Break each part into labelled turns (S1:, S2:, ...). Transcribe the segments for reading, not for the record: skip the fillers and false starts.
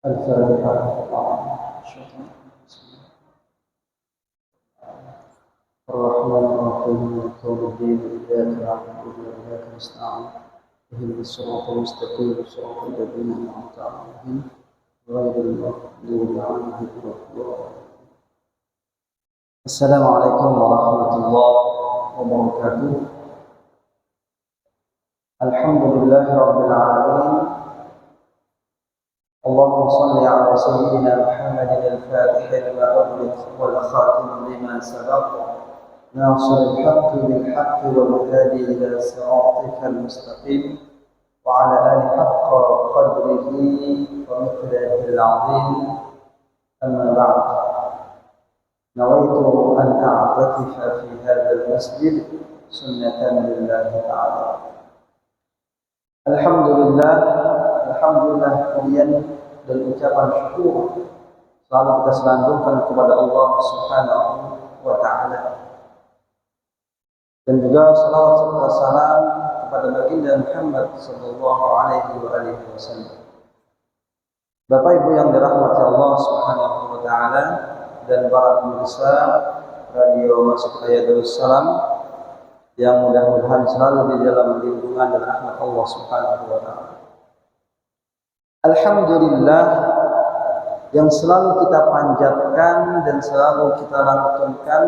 S1: الفاتحة. الرحمن الرحيم مالك يوم الدين إياك نعبد وإياك نستعين اهدنا الصراط المستقيم صراط الذين أنعمت عليهم غير المغضوب عليهم ولا الضالين. السلام عليكم ورحمة الله وبركاته. الحمد لله رب العالمين. اللهم صل على سيدنا محمد الفاتح لما أغلق والخاتم لما سبق ناصر الحق بالحق والهادي إلى صراطك المستقيم وعلى آل حق قدره ومقداره العظيم. أما بعد، نويت أن أعتكف في هذا المسجد سنة لله تعالى. Alhamdulillah kemudian dan ucapan syukur selalu kita selanjutkan kepada Allah Subhanahu wa Ta'ala, dan juga salawat serta salam kepada baginda Muhammad sallallahu alaihi wasallam. Bapak Ibu yang dirahmati Allah Subhanahu wa Ta'ala dan para pemirsa Radio Masjid Darussalam yang mudah-mudahan selalu di dalam lindungan dan rahmat Allah Subhanahu wa Ta'ala. Alhamdulillah yang selalu kita panjatkan dan selalu kita lantunkan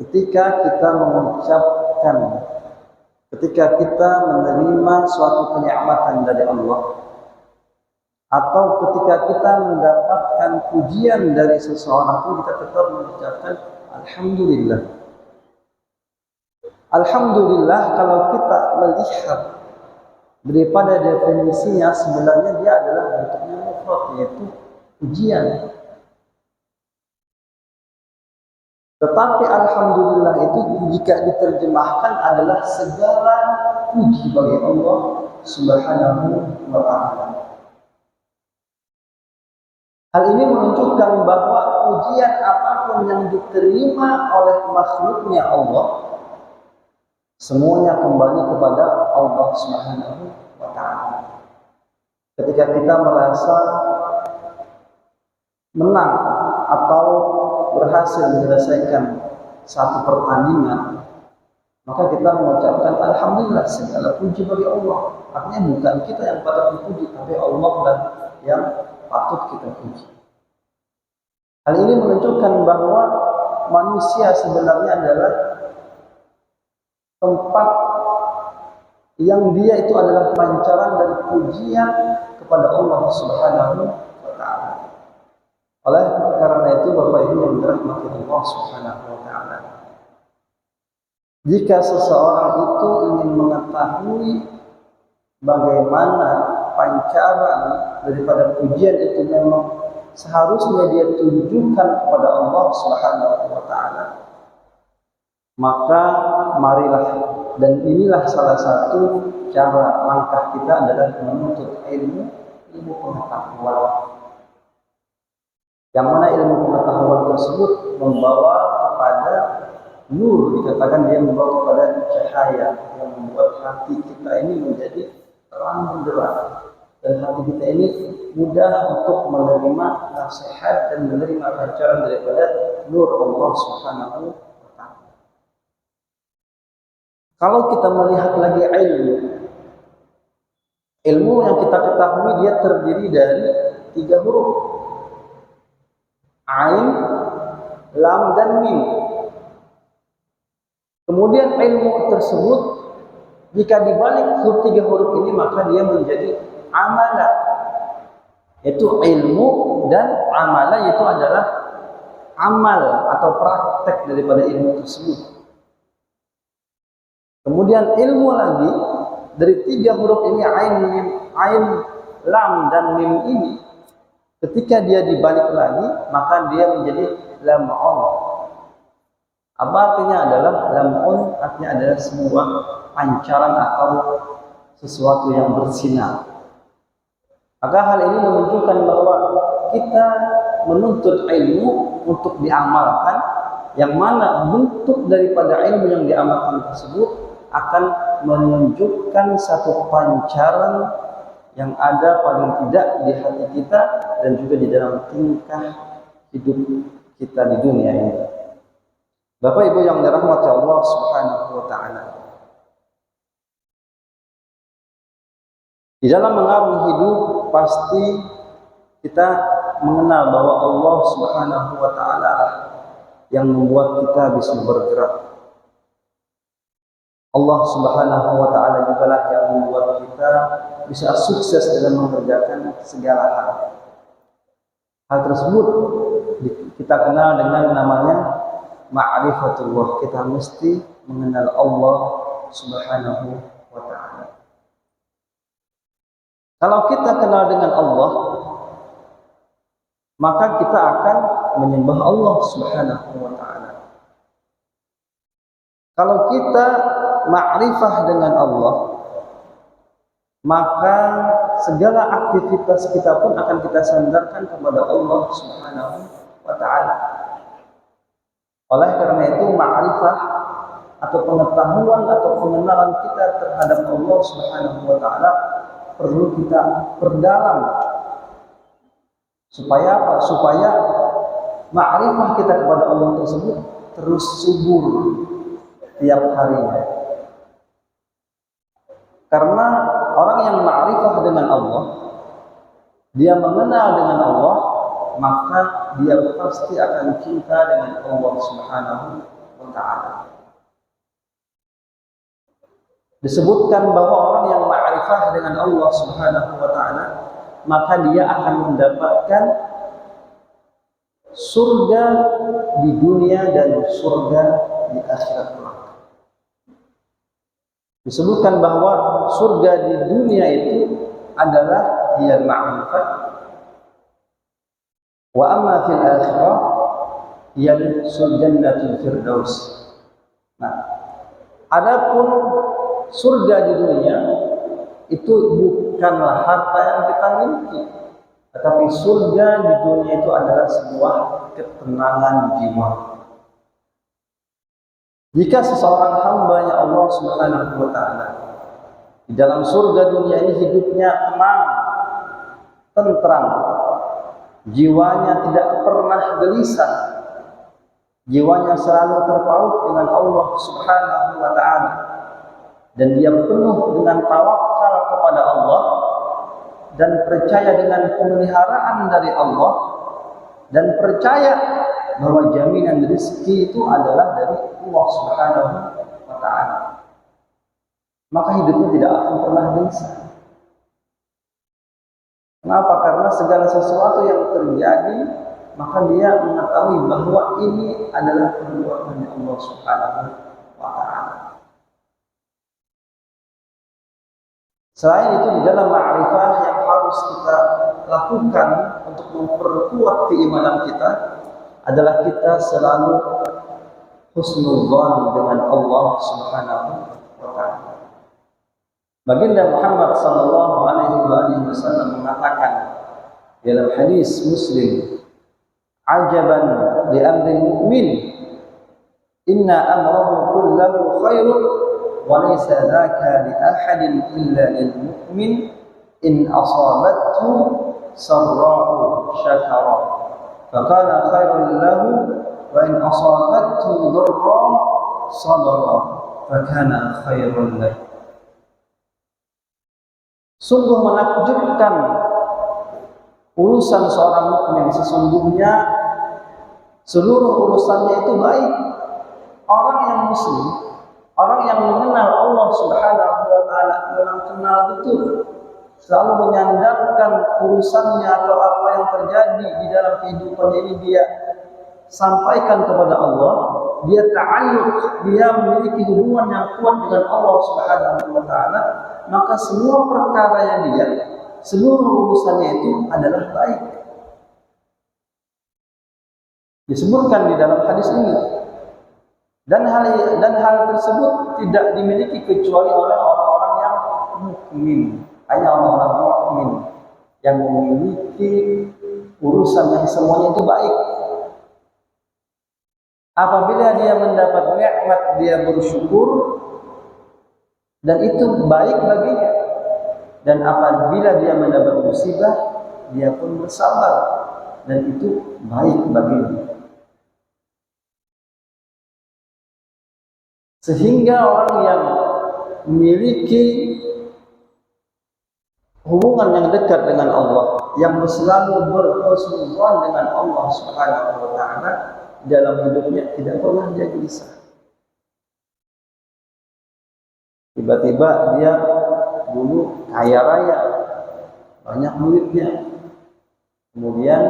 S1: ketika kita mengucapkan, ketika kita menerima suatu kenikmatan dari Allah, atau ketika kita mendapatkan pujian dari seseorang pun kita tetap mengucapkan Alhamdulillah. Alhamdulillah kalau kita melihat daripada definisinya, sebenarnya dia adalah bentuknya mufrad, yaitu pujian. Tetapi alhamdulillah itu jika diterjemahkan adalah segala puji bagi Allah Subhanahu wa Ta'ala. Hal ini menunjukkan bahwa pujian apapun yang diterima oleh makhluknya Allah, semuanya kembali kepada Allah Subhanahu wa Ta'ala. Ketika kita merasa menang atau berhasil menyelesaikan satu pertandingan, maka kita mengucapkan Alhamdulillah, segala puji bagi Allah. Artinya bukan kita yang patut dipuji, tapi Allah dan yang patut kita puji. Hal ini menunjukkan bahwa manusia sebenarnya adalah tempat yang dia itu adalah pancaran dan pujian kepada Allah Subhanahu wa Ta'ala. Oleh karena itu Bapak Ibu yang dirahmati Allah Subhanahu wa Ta'ala, jika seseorang itu ingin mengetahui bagaimana pancaran daripada pujian itu memang seharusnya dia tunjukkan kepada Allah Subhanahu wa Ta'ala, maka marilah, dan inilah salah satu cara langkah kita adalah menuntut ilmu pengetahuan, yang mana ilmu pengetahuan tersebut membawa kepada nur, dikatakan dia membawa kepada cahaya yang membuat hati kita ini menjadi terang benderang, dan hati kita ini mudah untuk menerima nasihat dan menerima pancaran daripada nur Allah Subhanahu wa Ta'ala. Kalau kita melihat lagi ilmu yang kita ketahui dia terdiri dari 3 huruf, Ain, Lam, dan Mim. Kemudian ilmu tersebut jika dibalik 3 huruf ini maka dia menjadi amala, yaitu ilmu, dan amala itu adalah amal atau praktek daripada ilmu tersebut. Kemudian ilmu lagi dari 3 huruf ini, Ain, Lam, dan Mim ini, ketika dia dibalik lagi maka dia menjadi lam'un. Apa artinya adalah lam'un? Artinya adalah sebuah pancaran atau sesuatu yang bersinar. Maka hal ini menunjukkan bahwa kita menuntut ilmu untuk diamalkan, yang mana bentuk daripada ilmu yang diamalkan tersebut akan menunjukkan satu pancaran yang ada paling tidak di hati kita dan juga di dalam tingkah hidup kita di dunia ini. Bapak Ibu yang dirahmati Allah Subhanahu wa taala. Di dalam mengarungi hidup pasti kita mengenal bahwa Allah Subhanahu wa taala yang membuat kita bisa bergerak. Allah Subhanahu wa taala juga lah yang membuat kita bisa sukses dalam mengerjakan segala hal. Hal tersebut kita kenal dengan namanya ma'rifatullah. Kita mesti mengenal Allah Subhanahu wa taala. Kalau kita kenal dengan Allah, maka kita akan menyembah Allah Subhanahu wa taala. Kalau kita ma'rifah dengan Allah, maka segala aktivitas kita pun akan kita sandarkan kepada Allah Subhanahu wa taala. Oleh karena itu ma'rifah atau pengetahuan atau pengenalan kita terhadap Allah Subhanahu wa taala perlu kita perdalam. Supaya apa? Supaya ma'rifah kita kepada Allah tersebut terus subur tiap harinya. Karena orang yang ma'rifah dengan Allah, dia mengenal dengan Allah, maka dia pasti akan cinta dengan Allah Subhanahu wa taala. Disebutkan bahwa orang yang ma'rifah dengan Allah Subhanahu wa taala, maka dia akan mendapatkan surga di dunia dan surga di akhirat. Disebutkan bahwa surga di dunia itu adalah dia ma'rifat, wa amma fil akhirah ya jannatul firdaus. Nah, adapun surga di dunia itu bukanlah harta yang kita miliki, tetapi surga di dunia itu adalah sebuah ketenangan jiwa. Jika seseorang hambanya Allah Subhanahu wa taala di dalam surga dunia ini hidupnya tenang, tentram, jiwanya tidak pernah gelisah, jiwanya selalu terpaut dengan Allah Subhanahu wa taala, dan dia penuh dengan tawakal kepada Allah dan percaya dengan pemeliharaan dari Allah dan percaya bahwa jaminan rezeki itu adalah dari Allah Subhanahu wa taala, maka hidupnya tidak akan pernah gelisah. Kenapa? Karena segala sesuatu yang terjadi, maka dia mengetahui bahwa ini adalah perbuatan Allah Subhanahu wa taala. Selain itu, di dalam ma'rifah yang harus kita lakukan untuk memperkuat keimanan kita adalah kita selalu husnudzan dengan Allah Subhanahu wa taala. Baginda Muhammad sallallahu alaihi wasallam mengatakan dalam hadis Muslim, "Ajaban li amri mu'min, inna amrahu kullahu khairun wa laysa dzaka li ahadin illa lil mu'min in asabathu sarra'u syakara fakana khairan lahu wa in asabathu dharra sabara fakana khairan lahu." Sungguh menakjubkan urusan seorang mukmin, sesungguhnya seluruh urusannya itu baik. Orang yang muslim, orang yang mengenal Allah Subhanahu wa taala, memang kenal betul, selalu menyandarkan urusannya atau apa yang terjadi di dalam kehidupan ini dia sampaikan kepada Allah, dia ta'alluq, dia memiliki hubungan yang kuat dengan Allah Subhanahu wa taala, maka semua perkara yang dia, seluruh urusannya itu adalah baik. Disebutkan di dalam hadis ini. Dan hal tersebut tidak dimiliki kecuali oleh orang-orang yang mukmin. Hanya orang-orang mukmin yang memiliki urusan yang semuanya itu baik. Apabila dia mendapat nikmat, dia bersyukur dan itu baik baginya. Dan apabila dia mendapat musibah, dia pun bersabar, dan itu baik baginya. Sehingga orang yang memiliki hubungan yang dekat dengan Allah, yang selalu berhusnuzan dengan Allah Subhanahu wa taala dalam hidupnya, tidak pernah dia gelisah. Tiba-tiba dia dulu kaya raya, banyak duitnya, kemudian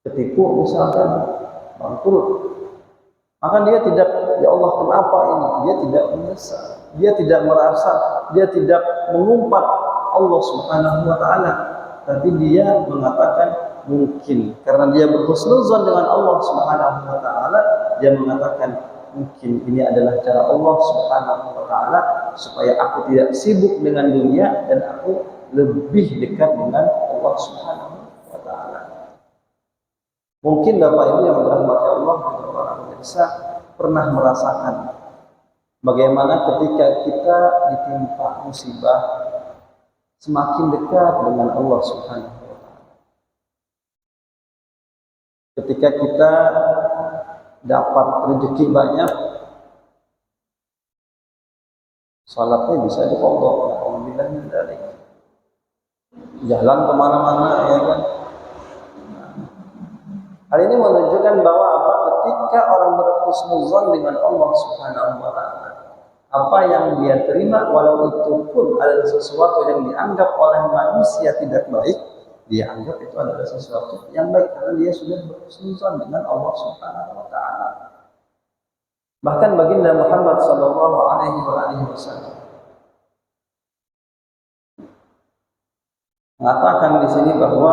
S1: ketipu misalkan, bangkrut, maka dia tidak, ya Allah kenapa ini? Dia tidak menyesal, dia tidak merasa, dia tidak mengumpat Allah Subhanahu wa taala, tapi dia mengatakan mungkin karena dia berhusnuzan dengan Allah Subhanahu wa taala, dia mengatakan mungkin ini adalah cara Allah Subhanahu wa taala supaya aku tidak sibuk dengan dunia dan aku lebih dekat dengan Allah Subhanahu wa taala. Mungkin Bapak Ibu yang dirahmati Allah, para pemirsa, pernah merasakan bagaimana ketika kita ditimpa musibah semakin dekat dengan Allah Subhanahu wa taala. Ketika kita dapat rezeki banyak, salatnya bisa diqadha, alhamdulillah min dzalik. Jalan kemana-mana, ya kan. Hal ini menunjukkan bahwa apa? Ketika orang berhusnuzan dengan Allah Subhanahu wa taala, apa yang dia terima, walau itu pun adalah sesuatu yang dianggap oleh manusia tidak baik, dia anggap itu adalah sesuatu yang baik karena dia sudah berhusnuzan dengan Allah Subhanahu wa taala. Bahkan baginda Muhammad sallallahu alaihi wasallam mengatakan di sini bahwa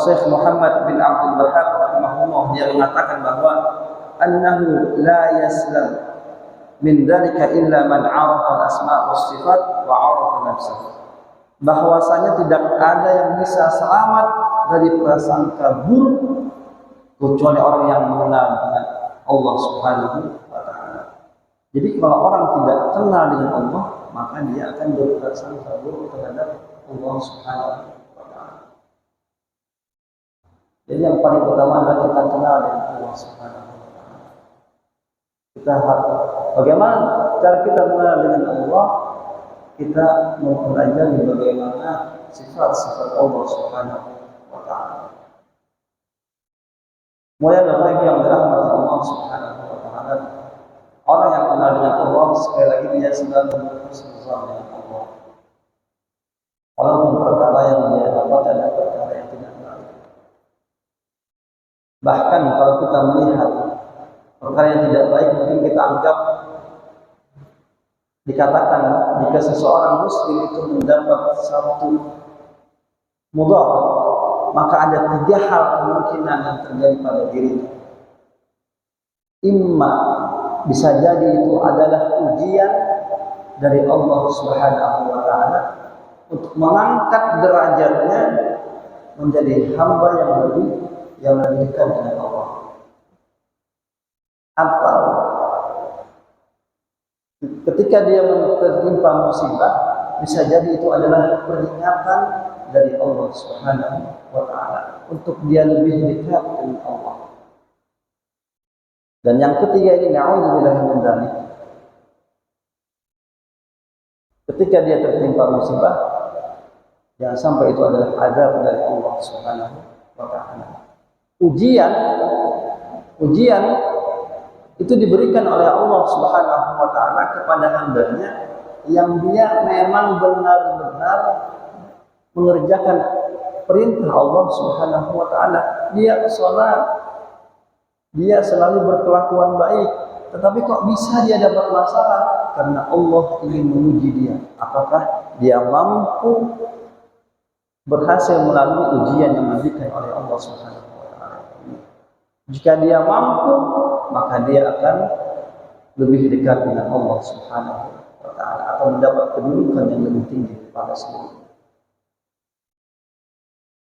S1: Syekh Muhammad bin Abdul Wahhab rahimahullah, dia mengatakan bahwa annahu la yaslam min dzalika illa man 'arafa al-asma' was sifat wa 'arafa nafsahu. Bahwasanya tidak ada yang bisa selamat dari prasangka buruk kecuali orang yang mengenal dengan Allah Subhanahu wa taala. Jadi kalau orang tidak kenal dengan Allah, maka dia akan berprasangka buruk terhadap Allah Subhanahu wa taala. Jadi yang paling utama adalah kita kenal dengan Allah Subhanahu wa taala. Kita bagaimana cara kita mengenal dengan Allah? Kita mempelajari bagaimana sifat-sifat Allah Subhanahu wa taala. Mulai dari yang dirahmati Allah Subhanahu wa taala, orang yang kenal dengan Allah sekali lagi dia selalu berhusnuzan dengan Allah. Walaupun perkara yang dia dapat adalah perkara yang tidak baik. Bahkan kalau kita melihat perkara yang tidak baik, mungkin kita anggap dikatakan jika seseorang muslim itu mendapat satu mudarat, maka ada 3 hal kemungkinan yang terjadi pada dirinya. Imma bisa jadi itu adalah ujian dari Allah Subhanahu wa taala untuk mengangkat derajatnya menjadi hamba yang lebih dekat dengan Allah. Atau ketika dia tertimpa musibah, bisa jadi itu adalah peringatan dari Allah Subhanahu wa taala untuk dia lebih dekat dengan Allah. Dan yang ketiga ini, na'udzubillahi min dzalik, ketika dia tertimpa musibah, jangan sampai itu adalah azab dari Allah Subhanahu wa taala. Ujian itu diberikan oleh Allah Subhanahu wa taala kepada hambanya yang dia memang benar-benar mengerjakan perintah Allah Subhanahu wa taala. Dia salat, dia selalu berkelakuan baik, tetapi kok bisa dia dapat masalah? Karena Allah ingin menguji dia, apakah dia mampu berhasil melalui ujian yang diberikan oleh Allah Subhanahu wa taala. Jika dia mampu, maka dia akan lebih dekat dengan Allah Subhanahu wa taala atau mendapat kedudukan yang lebih tinggi pada sebelumnya.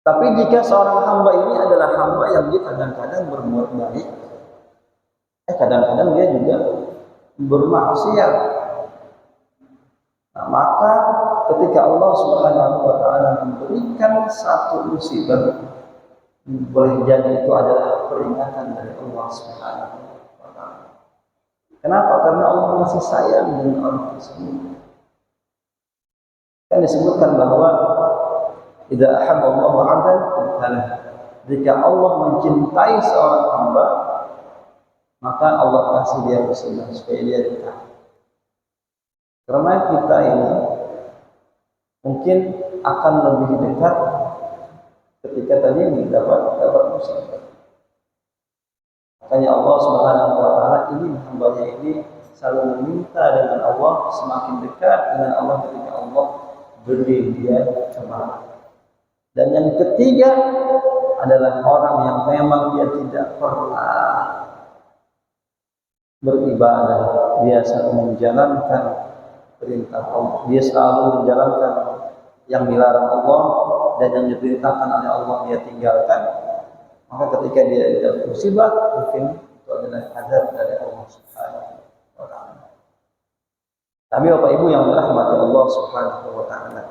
S1: Tapi jika seorang hamba ini adalah hamba yang dia kadang-kadang berbuat baik, kadang-kadang dia juga bermaksiat, Nah, maka ketika Allah Subhanahu wa taala memberikan satu musibah, boleh jadi itu adalah peringatan dari Allah Subhanahu wa taala. Kenapa? Karena Allah masih sayang dengan orang tersebut. Kan disebutkan bahwa idza ahabba Allahu 'abdan ibtalah. Jika Allah mencintai seorang hamba, maka Allah kasih dia musibah supaya dia ditahan. Karena kita ini mungkin akan lebih dekat ketika tadi ini dapat musibah. Makanya Allah Subhanahu wa taala ingin hambanya ini selalu meminta dengan Allah, semakin dekat dengan Allah ketika Allah beri dia cobaan. Dan yang ketiga adalah orang yang memang dia tidak pernah beribadah, dia selalu menjalankan perintah Allah, dia selalu menjalankan yang dilarang Allah dan yang diperintahkan oleh Allah dia tinggalkan. Maka ketika dia dapat musibah, mungkin itu adalah azab dari Allah Subhanahu wa taala. Tapi Bapak Ibu yang dirahmati Allah Subhanahu wa taala,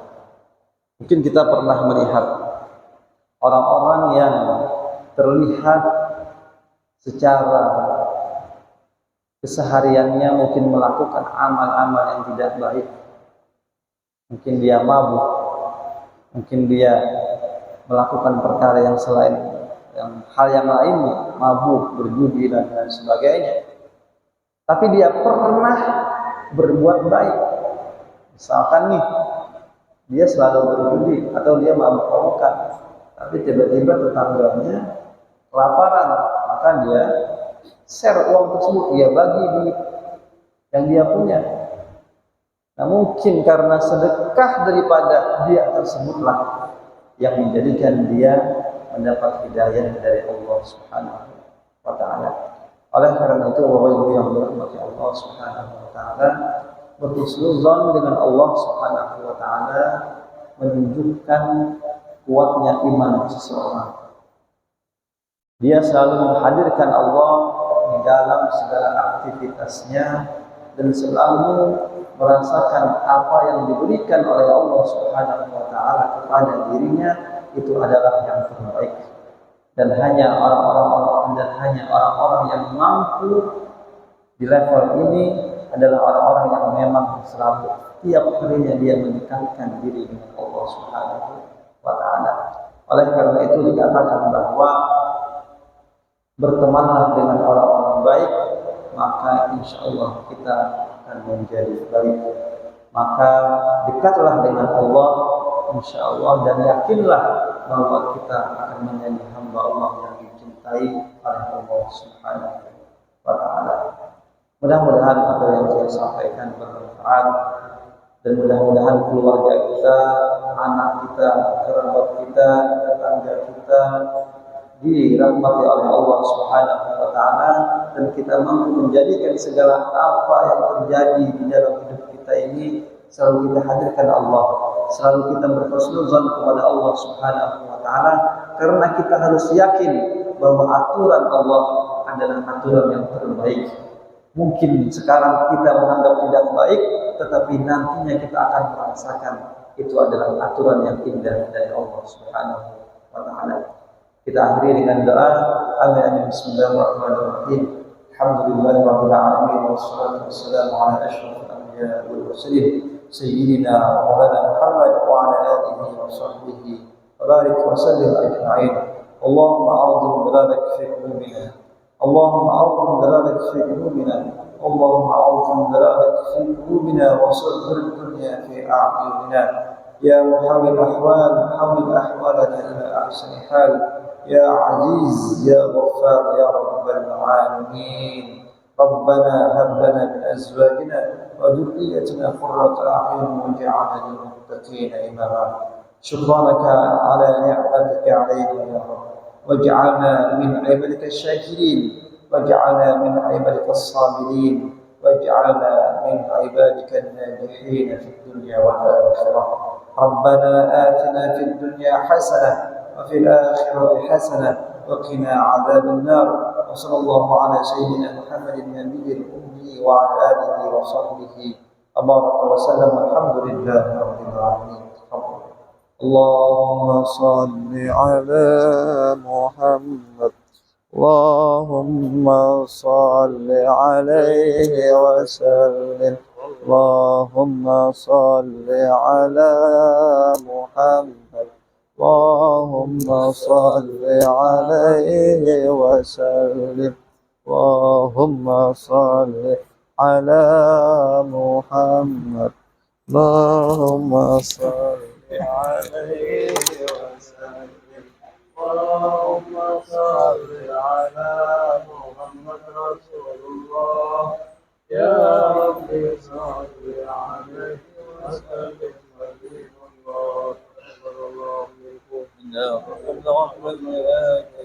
S1: mungkin kita pernah melihat orang-orang yang terlihat secara kesehariannya mungkin melakukan amal-amal yang tidak baik. Mungkin dia mabuk, mungkin dia melakukan perkara yang selain hal yang lainnya, mabuk, berjudi dan lain sebagainya. Tapi dia pernah berbuat baik. Misalkan nih, dia selalu berjudi atau dia mabuk-mabukan, tapi tiba-tiba tetangganya kelaparan, maka dia share uang tersebut, dia bagi duit yang dia punya. Nah, mungkin karena sedekah daripada dia tersebutlah yang menjadikan dia mendapat hidayah dari Allah Subhanahu wa taala. Oleh karena itu, Bapak Ibu yang dirahmati Allah Subhanahu wa taala, berhusnuzon dengan Allah Subhanahu wa taala menunjukkan kuatnya iman seseorang. Dia selalu menghadirkan Allah di dalam segala aktivitasnya dan selalu merasakan apa yang diberikan oleh Allah Subhanahu wa taala kepada dirinya itu adalah yang terbaik. Dan hanya orang-orang yang mampu di level ini adalah orang-orang yang memang selalu tiap harinya dia mendekatkan diri dengan Allah Subhanahu wa taala. Oleh karena itu dikatakan bahwa bertemanlah dengan orang-orang baik, maka insya Allah kita akan menjadi baik. Maka dekatlah dengan Allah, insya Allah, dan yakinlah bahwa kita akan menjadi hamba Allah yang dicintai oleh Allah Subhanahu wa taala. Mudah-mudahan apa yang saya sampaikan bermanfaat, dan mudah-mudahan keluarga kita, anak kita, kerabat kita, tetangga kita dirahmati oleh Allah Subhanahu wa taala, dan kita mampu menjadikan segala apa yang terjadi di dalam hidup kita ini selalu kita hadirkan Allah, selalu kita berhusnuzon kepada Allah Subhanahu wa taala, karena kita harus yakin bahwa aturan Allah adalah aturan yang terbaik. Mungkin sekarang kita menganggap tidak baik, tetapi nantinya kita akan merasakan itu adalah aturan yang indah dari Allah Subhanahu wa taala. Kita akhiri dengan doa. Amin. Bismillahirrahmanirrahim. Alhamdulillahirabbil alamin wassalatu wassalamu ala asyrofil anbiya'i wal mursalin sayyidina wa maulana Muhammad wa ala alihi wa sahbihi wa barik wa sallim ajma'in. Allahumma a'udzu billahi fi qulubina. Allahumma a'udzu billahi fi qulubina. Allahumma a'udzu billahi fi qulubina wa saghfir dunya fi a'yunina. Ya muhawwil ahwal, hawwil ahwalana ila ahsani hal. يا عزيز يا غفار يا رب العالمين. ربنا هب لنا من أزواجنا وذريتنا قرة أعين واجعلنا للمتقين إماما. شكرانك على نعمتك علينا يا رب، واجعلنا من عبادك الشاكرين، واجعلنا من عبادك الصابرين، واجعلنا من عبادك الناجحين في الدنيا والآخرة. ربنا آتنا في الدنيا حسنة وفي الآخرة حسنة وقنا عذاب النار. وصلى الله على سيدنا محمد النبي الأمي وعلى آله وصحبه وبارك وسلم. الحمد لله رب العالمين. اللهم صل على محمد. اللهم صل عليه وسلم. اللهم صل على محمد. اللهم صل عليه وسلم. اللهم صل على محمد. اللهم صل عليه وسلم. اللهم صل على محمد رسول الله. يا رب صل عليه وسلم. حبيب الله صلى الله عليه وسلم.